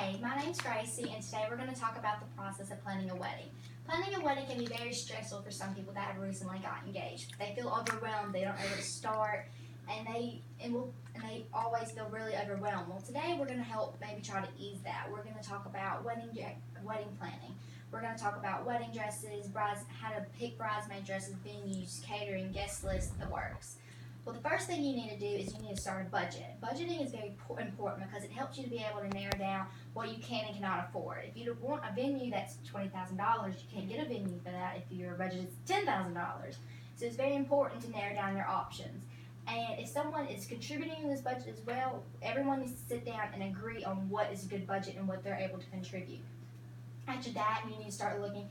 Hi, my name's Gracie, and today we're going to talk about the process of planning a wedding. Planning a wedding can be very stressful for some people that have recently got engaged. They feel overwhelmed, they don't know where to start, and they always feel really overwhelmed. Well, today we're going to help maybe try to ease that. We're going to talk about wedding planning. We're going to talk about wedding dresses, how to pick bridesmaid dresses, venues, catering, guest lists, the works. Well, the first thing you need to do is you need to start a budget. Budgeting is very important because it helps you to be able to narrow down what you can and cannot afford. If you want a venue that's $20,000, you can't get a venue for that if your budget is $10,000. So it's very important to narrow down your options. And if someone is contributing to this budget as well, everyone needs to sit down and agree on what is a good budget and what they're able to contribute. After that, you need to start looking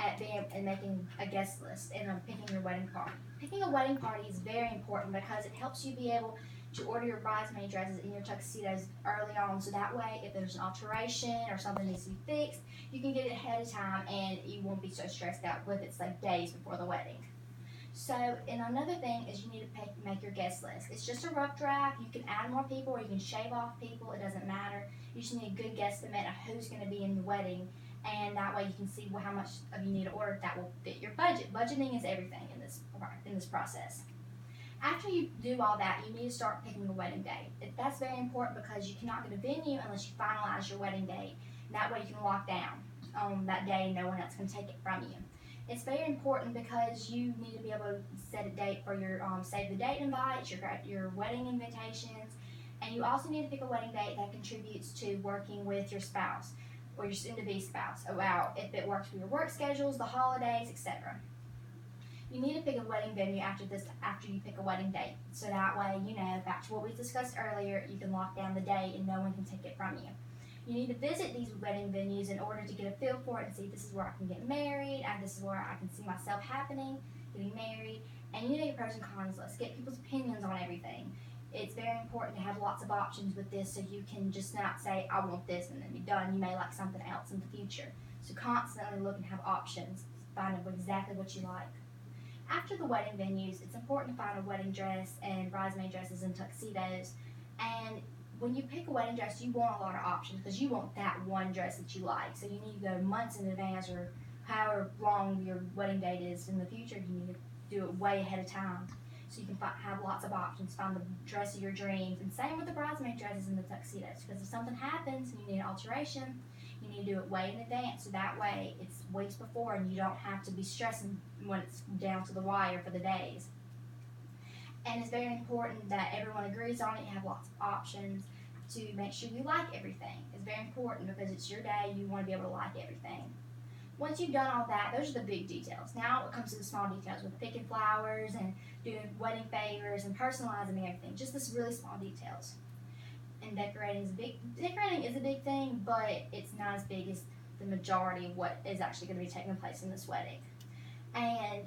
at making a guest list and picking your wedding party. Picking a wedding party is very important because it helps you be able to order your bridesmaid dresses and your tuxedos early on, so that way if there's an alteration or something needs to be fixed, you can get it ahead of time and you won't be so stressed out with it's like days before the wedding. So, and another thing is you need to make your guest list. It's just a rough draft. You can add more people or you can shave off people. It doesn't matter. You just need a good guesstimate of who's going to be in the wedding, and that way you can see how much of you need to order that will fit your budget. Budgeting is everything in this process. After you do all that, you need to start picking a wedding date. That's very important because you cannot get a venue unless you finalize your wedding date. And that way you can lock down that day and no one else can take it from you. It's very important because you need to be able to set a date for your save the date invites, your wedding invitations, and you also need to pick a wedding date that contributes to working with your spouse or your soon-to-be spouse about if it works for your work schedules, the holidays, etc. You need to pick a wedding venue after you pick a wedding date, so that way, back to what we discussed earlier, you can lock down the date and no one can take it from you. You need to visit these wedding venues in order to get a feel for it and see this is where I can get married, and this is where I can see myself getting married, and you need to get pros and cons lists, get people's opinions on everything. It's very important to have lots of options with this so you can just not say, I want this and then be done. You may like something else in the future. So constantly look and have options, find out exactly what you like. After the wedding venues, it's important to find a wedding dress and bridesmaid dresses and tuxedos. And when you pick a wedding dress, you want a lot of options because you want that one dress that you like. So you need to go months in advance or however long your wedding date is in the future. You need to do it way ahead of time so you can have lots of options, find the dress of your dreams. And same with the bridesmaid dresses and the tuxedos, because if something happens and you need an alteration, you need to do it way in advance, so that way it's weeks before and you don't have to be stressing when it's down to the wire for the days. And it's very important that everyone agrees on it. You have lots of options to make sure you like everything. It's very important because it's your day. You want to be able to like everything. Once you've done all that, those are the big details. Now it comes to the small details with picking flowers and doing wedding favors and personalizing everything. Just this really small details. And decorating is a big thing, but it's not as big as the majority of what is actually going to be taking place in this wedding. And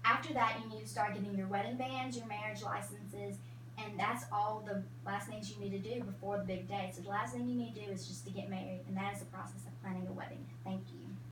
after that, you need to start getting your wedding bands, your marriage licenses, and that's all the last things you need to do before the big day. So the last thing you need to do is just to get married, and that is the process of planning a wedding. Thank you.